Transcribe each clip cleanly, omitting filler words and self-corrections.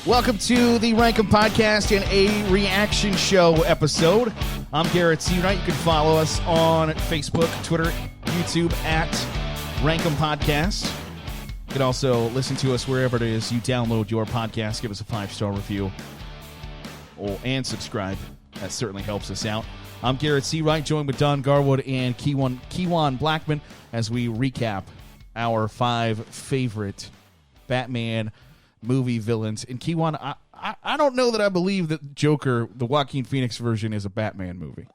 Welcome to the RankEmPodcast and a reaction show episode. I'm Garrett Seawright. You can follow us on Facebook, Twitter, YouTube at RankEmPodcast. You can also listen to us wherever it is you download your podcast. Give us a 5-star review and subscribe. That certainly helps us out. I'm Garrett Seawright, joined with Don Garwood and Kewan Blackman as we recap our 5 favorite Batman movie villains. And Kewan, I don't know that I believe that Joker, the Joaquin Phoenix version, is a Batman movie.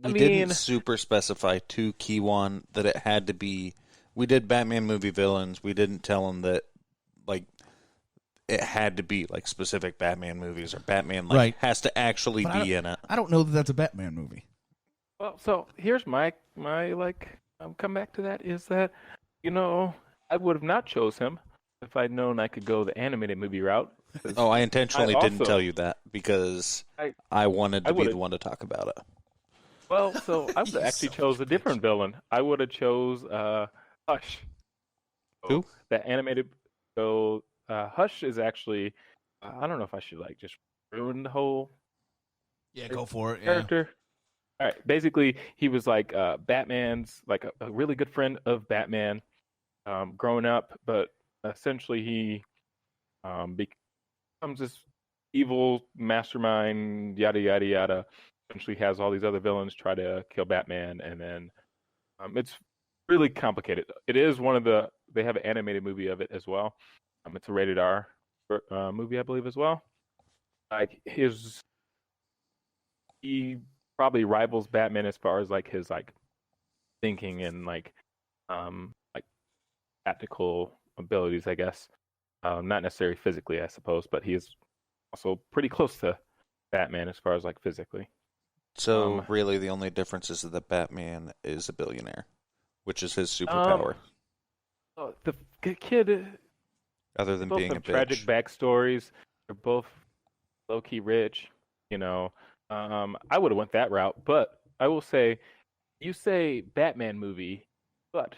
We didn't super specify to Kewan that it had to be. We did Batman movie villains. We didn't tell him that it had to be like specific Batman movies or Batman has to actually be in it. I don't know that that's a Batman movie. Well, so here's my come back to that is that, I would have not chose him if I'd known I could go the animated movie route. Oh, I intentionally didn't tell you that because I wanted to be the one to talk about it. Well, so I would have actually chose a different villain. I would have chose Hush. Who? The animated. So Hush is actually, I don't know if I should just ruin the whole. Yeah, go for it. Character. Yeah. All right. Basically, he was Batman's a really good friend of Batman, growing up, but essentially he becomes this evil mastermind, yada yada yada. Essentially has all these other villains try to kill Batman, and then it's really complicated. It is they have an animated movie of it as well. It's a rated R movie, I believe, as well. He probably rivals Batman as far as his thinking and tactical abilities, I guess. Not necessarily physically, I suppose, but he is also pretty close to Batman as far as physically. So really, the only difference is that Batman is a billionaire, which is his superpower. The kid, other than being a bitch. Tragic backstories. They're both low key rich. I would have went that route, but I will say, you say Batman movie, but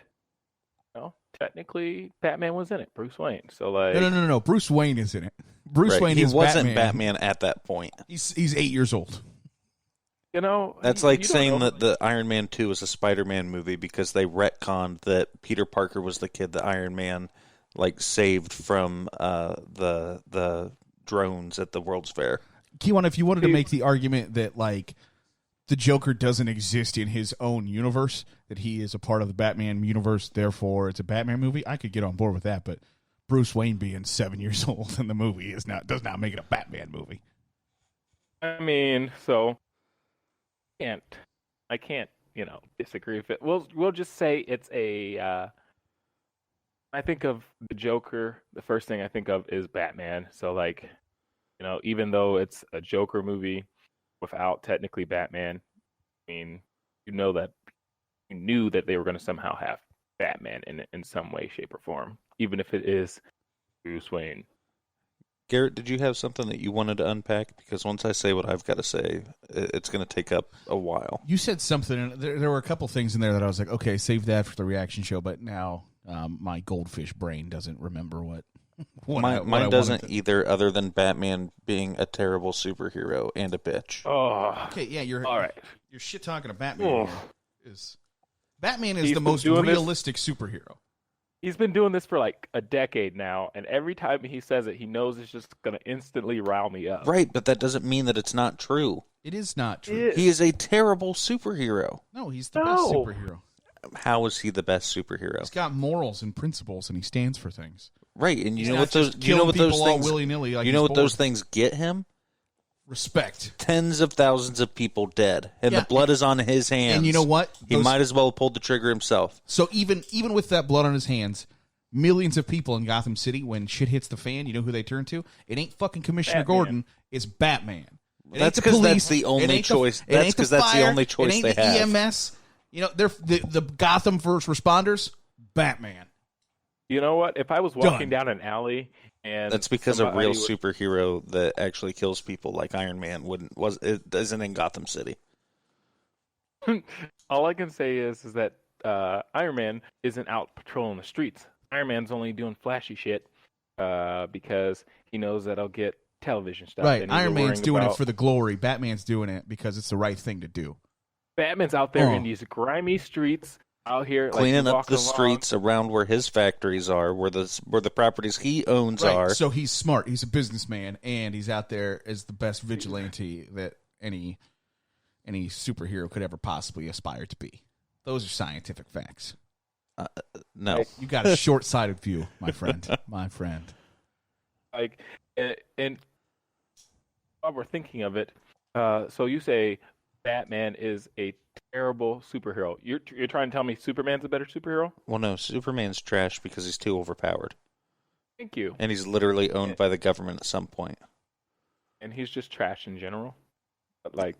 technically Batman was in it. Bruce Wayne. So no. Bruce Wayne is in it. Bruce Wayne is Batman. He wasn't Batman at that point. He's 8 years old. That's like saying that the Iron Man 2 is a Spider-Man movie because they retconned that Peter Parker was the kid that Iron Man saved from the drones at the World's Fair. Kewan, if you wanted to make the argument that the Joker doesn't exist in his own universe, that he is a part of the Batman universe, therefore it's a Batman movie, I could get on board with that. But Bruce Wayne being 7 years old in the movie does not make it a Batman movie. I mean, so I can't disagree with it. We'll just say it's a. I think of the Joker. The first thing I think of is Batman. So even though it's a Joker movie without technically Batman, I mean, that you knew that they were going to somehow have Batman in some way, shape, or form, even if it is Bruce Wayne. Garrett, did you have something that you wanted to unpack? Because once I say what I've got to say, it's going to take up a while. You said something, and there were a couple things in there that I was like, okay, save that for the reaction show, but now my goldfish brain doesn't remember what Mine doesn't either, other than Batman being a terrible superhero and a bitch. Oh, okay, yeah, you're all right. You're shit talking to Batman. Batman is the most realistic superhero. He's been doing this for a decade now, and every time he says it, he knows it's just going to instantly rile me up. Right, but that doesn't mean that it's not true. It is not true. He is a terrible superhero. No, he's the best superhero. How is he the best superhero? He's got morals and principles, and he stands for things. Right, and you know what those things willy-nilly those things get him? Respect. Tens of thousands of people dead, and the blood is on his hands. And you know what? He might as well have pulled the trigger himself. So even with that blood on his hands, millions of people in Gotham City, when shit hits the fan, you know who they turn to? It ain't fucking Commissioner Gordon. It's Batman. That's because that's the only choice. That's because that's the only choice they have. EMS. They're the Gotham first responders. Batman. You know what? If I was walking down an alley and that's because a real superhero that actually kills people like Iron Man isn't in Gotham City. All I can say is that Iron Man isn't out patrolling the streets. Iron Man's only doing flashy shit because he knows that I'll get television stuff. Right. And Iron Man's doing about... it for the glory. Batman's doing it because it's the right thing to do. Batman's out there in these grimy streets out here cleaning up the along. streets around where his factories are, where the properties he owns right. are. So he's smart. He's a businessman, and he's out there as the best vigilante that any superhero could ever possibly aspire to be. Those are scientific facts. No, you got a short-sighted view, my friend. My friend. Like, and while we're thinking of it, so you say Batman is a terrible superhero. You're trying to tell me Superman's a better superhero? Well, no, Superman's trash because he's too overpowered. Thank you. And he's literally owned by the government at some point. And he's just trash in general. But like,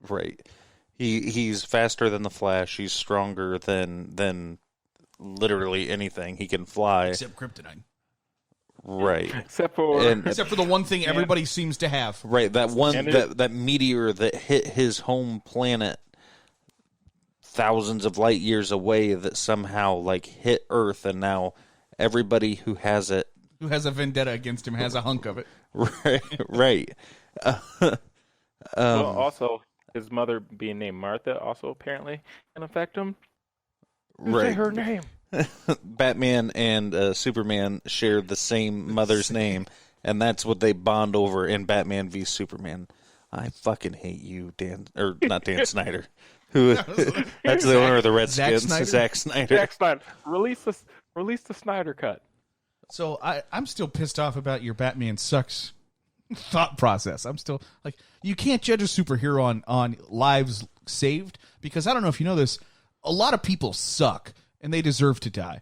Right. He's faster than the Flash. He's stronger than literally anything. He can fly. Except kryptonite. Right. Except for the one thing everybody seems to have. Right. That meteor that hit his home planet thousands of light years away that somehow hit Earth, and now everybody who has it, who has a vendetta against him, has a hunk of it. Right. Well, also, his mother being named Martha also apparently can affect him. Right. Say her name. Batman and Superman share the same mother's name, and that's what they bond over in Batman v Superman. I fucking hate you, not Dan Snyder. That's the owner of the Redskins, Zack Snyder. Zack Snyder. Release the Snyder cut. So I'm still pissed off about your Batman sucks thought process. I'm still you can't judge a superhero on lives saved, because I don't know if you know this, a lot of people suck and they deserve to die.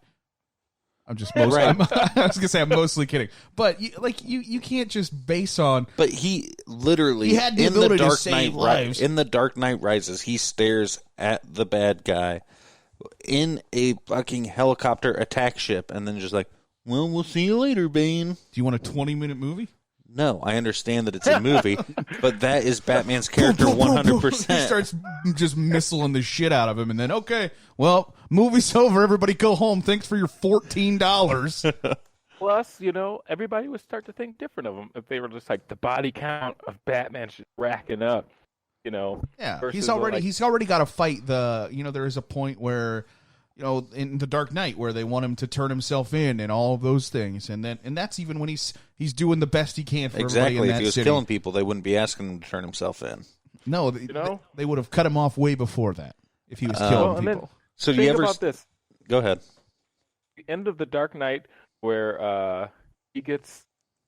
I'm just mostly, I was gonna say I'm mostly kidding, but you can't just base on. But he literally had the ability to save lives. In the Dark Knight Rises, he stares at the bad guy in a fucking helicopter attack ship, and then just well, we'll see you later, Bane. Do you want a 20-minute movie? No, I understand that it's a movie, but that is Batman's character 100%. He starts just missiling the shit out of him, and then, okay, well, movie's over. Everybody go home. Thanks for your $14. Plus, everybody would start to think different of him if they were just the body count of Batman just racking up, Yeah, he's already got to fight there is a point where, in the Dark Knight where they want him to turn himself in and all of those things, and that's even when he's doing the best he can for everybody in that city. If he was killing people, they wouldn't be asking him to turn himself in. No, they would have cut him off way before that if he was killing people. So do you ever about this? Go ahead. The end of the Dark Knight, where he gets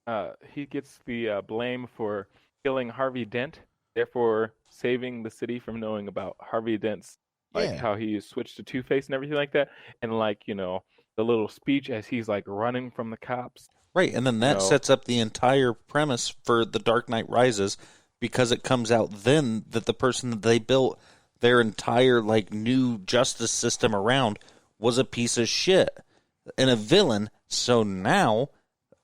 the blame for killing Harvey Dent, therefore saving the city from knowing about Harvey Dent's how he switched to Two-Face and everything like that, and the little speech as he's running from the cops. Right, and then that sets up the entire premise for The Dark Knight Rises, because it comes out then that the person that they built their entire new justice system around was a piece of shit and a villain. So now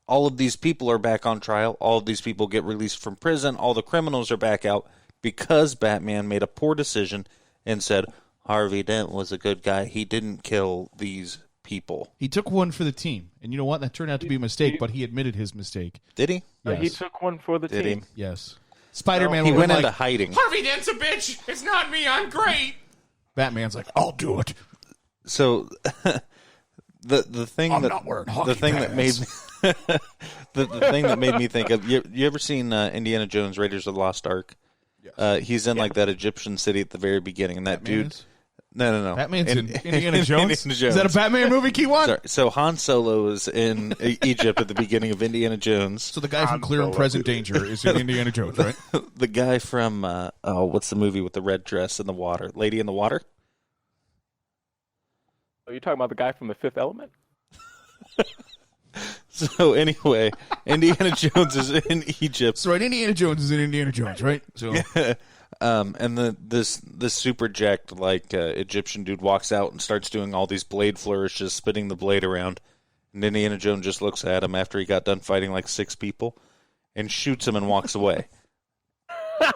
all of these people are back on trial. All of these people get released from prison. All the criminals are back out because Batman made a poor decision and said Harvey Dent was a good guy. He didn't kill these people. He took one for the team, and you know what? That turned out to be a mistake, but he admitted his mistake. Did he? Yes. He took one for the team. Yes. Spider-Man he went into hiding. Harvey Dent's a bitch. It's not me. I'm great. Batman's like, I'll do it. So the thing I'm that not wearing hockey the thing pants. that made me the thing that made me think of you ever seen Indiana Jones Raiders of the Lost Ark? Yes. He's in that Egyptian city at the very beginning, and that dude. No. Batman's in Indiana Jones? Indiana Jones. Is that a Batman movie, Keywan? Sorry. So Han Solo is in Egypt at the beginning of Indiana Jones. So the guy from Clear and Present Danger is in Indiana Jones, right? The guy from, what's the movie with the red dress in the water? Lady in the Water? Are you talking about the guy from The Fifth Element? So anyway, Indiana Jones is in Egypt. So Indiana Jones is in Indiana Jones, right? So. And this super jacked Egyptian dude walks out and starts doing all these blade flourishes, spinning the blade around. And Indiana Jones just looks at him after he got done fighting 6 people and shoots him and walks away.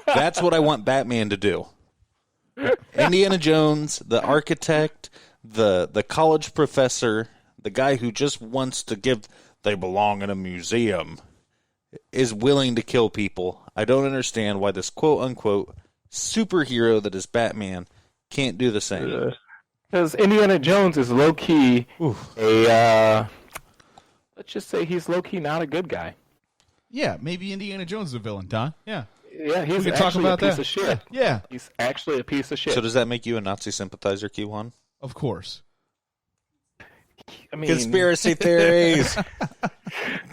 That's what I want Batman to do. Indiana Jones, the architect, the college professor, the guy who just wants to give they belong in a museum, is willing to kill people. I don't understand why this quote-unquote superhero that is Batman can't do the same. Because Indiana Jones is low-key let's just say he's low-key not a good guy. Yeah, maybe Indiana Jones is a villain, Don. Yeah. Yeah, he's we can talk about a piece of shit. Yeah. He's actually a piece of shit. So does that make you a Nazi sympathizer, Kiwan? Of course. I mean, Conspiracy theories.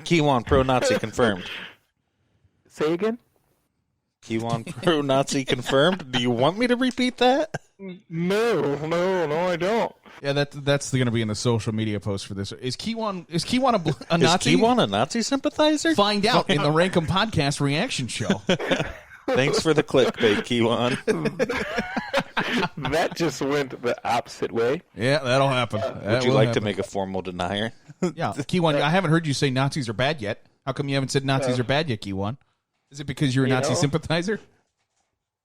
Kiwan pro-Nazi confirmed. Say again? Kiwan pro-Nazi confirmed. Do you want me to repeat that? No, I don't. Yeah, that's going to be in the social media post for this. Is Kiwan a Nazi? Is Kiwan a Nazi sympathizer? Find out in the RankEmPodcast reaction show. Thanks for the clickbait, Kiwan. That just went the opposite way. Yeah, that'll happen. Would you like to make a formal denier? Yeah, Kiwan, I haven't heard you say Nazis are bad yet. How come you haven't said Nazis are bad yet, Kiwan? Is it because you're a Nazi sympathizer?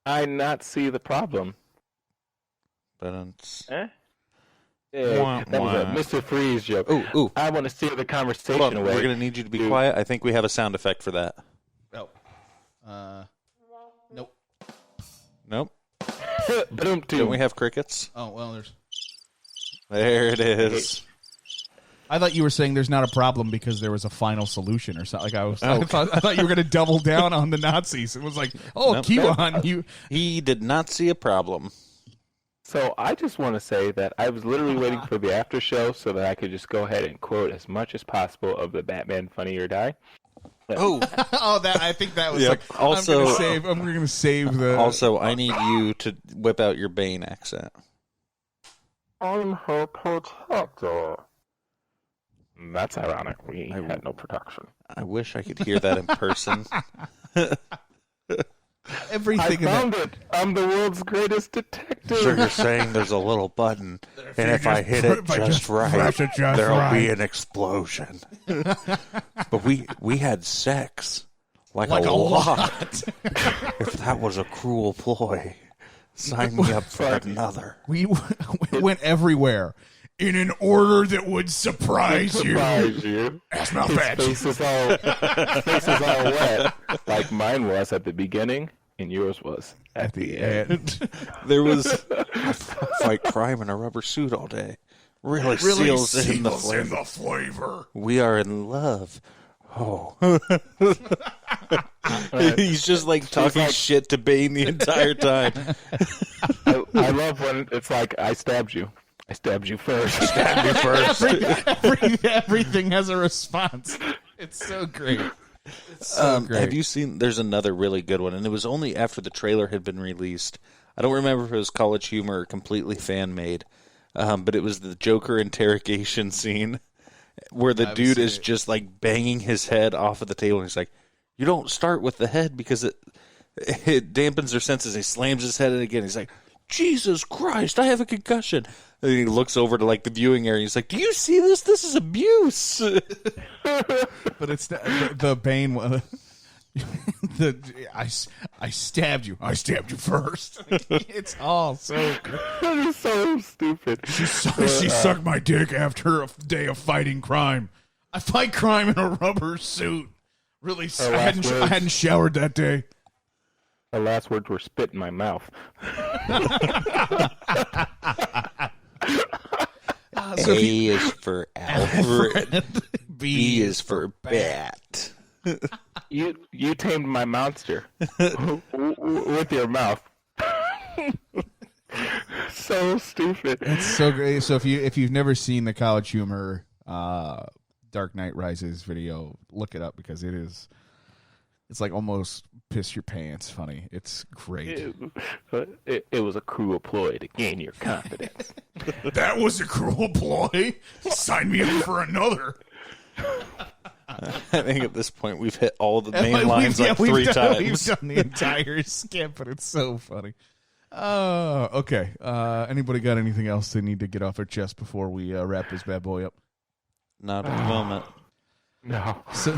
I not see the problem. But Yeah, that was a Mr. Freeze joke. Ooh. I want to steer the conversation Hold on, away. we're going to need you to be quiet. I think we have a sound effect for that. Oh. Nope. Nope. Don't Don't we have crickets? Oh, well, There it is. I thought you were saying there's not a problem because there was a final solution or something. Like I thought you were going to double down on the Nazis. It was like, Nope. Kiwan, He did not see a problem. So I just want to say that I was literally waiting for the after show so that I could just go ahead and quote as much as possible of the Batman Funny or Die. Oh, I think that was Yep. like. Also, I'm going to save the. Also, I need you to whip out your Bane accent. I'm her protector. That's ironic. We had no protection. I wish I could hear that in person. Everything. I found it. I'm the world's greatest detective. So you're saying there's a little button, and if I hit it just right, there'll be an explosion. But we had sex like a lot. If that was a cruel ploy, sign me up for another. We went everywhere in an order that would surprise you. That's not bad. Face is all wet, like mine was at the beginning, and yours was at the end. There was I fight crime in a rubber suit all day. Really seals in the flavor. We are in love. Oh. He's just like talking shit to Bane the entire time. I love when it's like, I stabbed you. I stabbed you first. Everything has a response. It's so great. It's so great. Have you seen, there's another really good one, and it was only after the trailer had been released. I don't remember if it was College Humor or completely fan-made, but it was the Joker interrogation scene where the dude is just like banging his head off of the table, and he's like, you don't start with the head because it dampens their senses. He slams his head in again. He's like, Jesus Christ, I have a concussion. And he looks over to like the viewing area. He's like, do you see this? This is abuse. But it's the Bane one. I stabbed you. I stabbed you first. It's all so good. That is so stupid. She sucked my dick after a day of fighting crime. I fight crime in a rubber suit. Really, I hadn't showered that day. The last words were spit in my mouth. A is for Alfred. B is for Bat. You tamed my monster with your mouth. So stupid. It's so great. So if you've never seen the College Humor Dark Knight Rises video, look it up because it's like almost piss your pants funny. It's great. It was a cruel ploy to gain your confidence. That was a cruel ploy. Sign me up for another. I think at this point we've hit all the main lines like three times. We've done the entire skip, but it's so funny. Okay. Anybody got anything else they need to get off their chest before we wrap this bad boy up? Not at the moment. No. So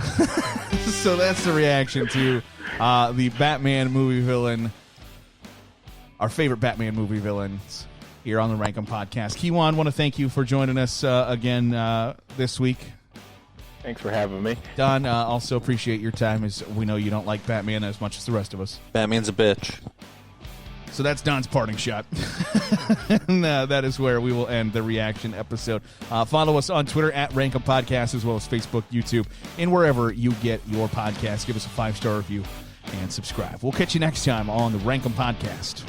that's the reaction to the Batman movie villain, our favorite Batman movie villains here on the Rank 'Em Podcast. Kiwan, want to thank you for joining us again this week. Thanks for having me. Don, also appreciate your time, as we know you don't like Batman as much as the rest of us. Batman's a bitch. So that's Don's parting shot. And that is where we will end the reaction episode. Follow us on Twitter at RankEmPodcast, as well as Facebook, YouTube, and wherever you get your podcast. Give us a 5-star review and subscribe. We'll catch you next time on the RankEm Podcast.